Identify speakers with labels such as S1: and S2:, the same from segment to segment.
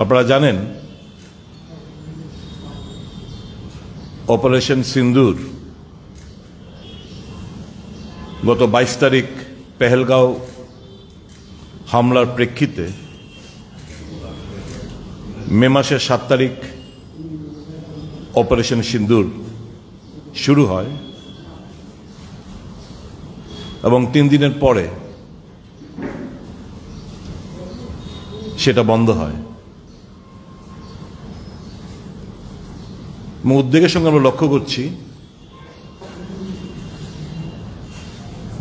S1: আপনারা জানেন অপারেশন সিন্দুর গত 22 তারিখ পেহেলগাঁও হামলার প্রেক্ষিতে মে মাসের 7 তারিখ অপারেশন সিন্দুর শুরু হয় এবং 3 দিনের পরে সেটা বন্ধ হয়। উদ্বেগের সঙ্গে আমরা লক্ষ্য করছি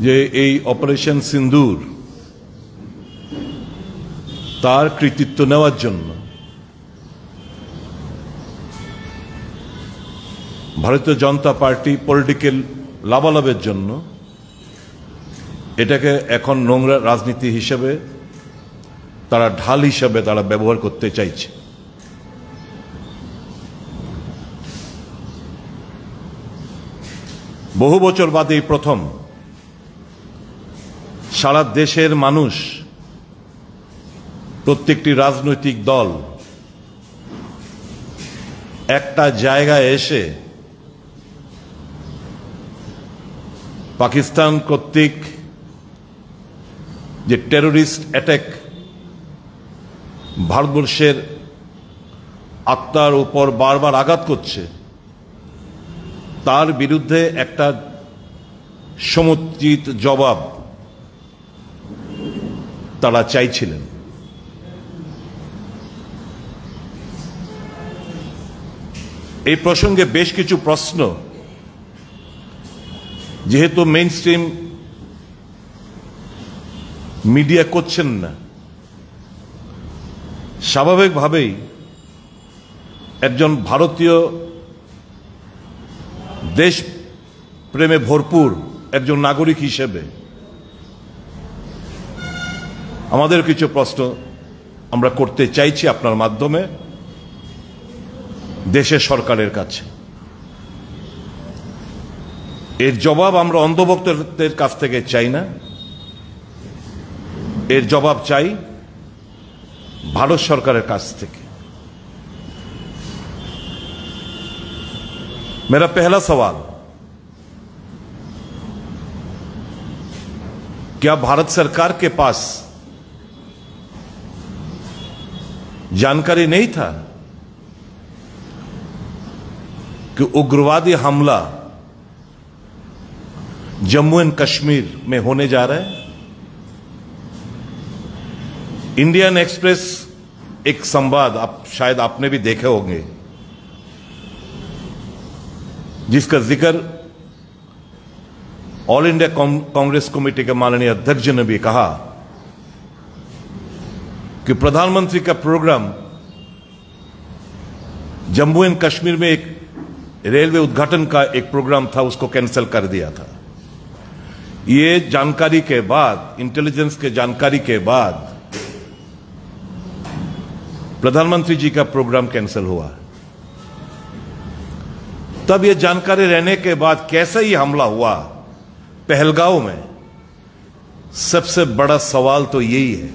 S1: যে এই অপারেশন সিন্দুর তার কৃতিত্ব নেওয়ার জন্য ভারতীয় জনতা পার্টি পলিটিক্যাল লাভালাভের জন্য এটাকে এখন নোংরা রাজনীতি হিসেবে তারা ঢাল হিসেবে তারা ব্যবহার করতে চাইছে। বহু বছর বাদে এই প্রথম সারা দেশের মানুষ, প্রত্যেকটি রাজনৈতিক দল একটা জায়গায় এসে পাকিস্তান কর্তৃক যে টেররিস্ট অ্যাটাক ভারতবর্ষের আত্মার উপর বারবার আঘাত করছে, তার বিরুদ্ধে একটা সমুচিত জবাব তারা চাইছিলেন। এই প্রসঙ্গে বেশ কিছু প্রশ্ন যেহেতু মেইনস্ট্রিম মিডিয়া করছেন না, স্বাভাবিকভাবেই একজন ভারতীয় দেশ প্রেমে ভরপুর একজন নাগরিক হিসেবে আমাদের কিছু প্রশ্ন আমরা করতে চাইছি আপনার মাধ্যমে দেশের সরকারের কাছে। এর জবাব আমরা অন্ধভক্তদের কাছ থেকে চাই না, এর জবাব চাই ভারত সরকারের কাছ থেকে। मेरा पहला सवाल, क्या भारत सरकार के पास जानकारी नहीं था कि उग्रवादी हमला जम्मू एंड कश्मीर में होने जा रहा है? इंडियन एक्सप्रेस एक संवाद शायद आपने भी देखे होंगे, जिसका जिक्र ऑल इंडिया कांग्रेस कमेटी के माननीय अध्यक्ष जी ने भी कहा कि प्रधानमंत्री का प्रोग्राम जम्मू एंड कश्मीर में एक रेलवे उद्घाटन का एक प्रोग्राम था, उसको कैंसिल कर दिया था। ये जानकारी के बाद, इंटेलिजेंस के जानकारी के बाद प्रधानमंत्री जी का प्रोग्राम कैंसिल हुआ। तब यह जानकारी रहने के बाद कैसे ही हमला हुआ पहलगांव में, सबसे बड़ा सवाल तो यही है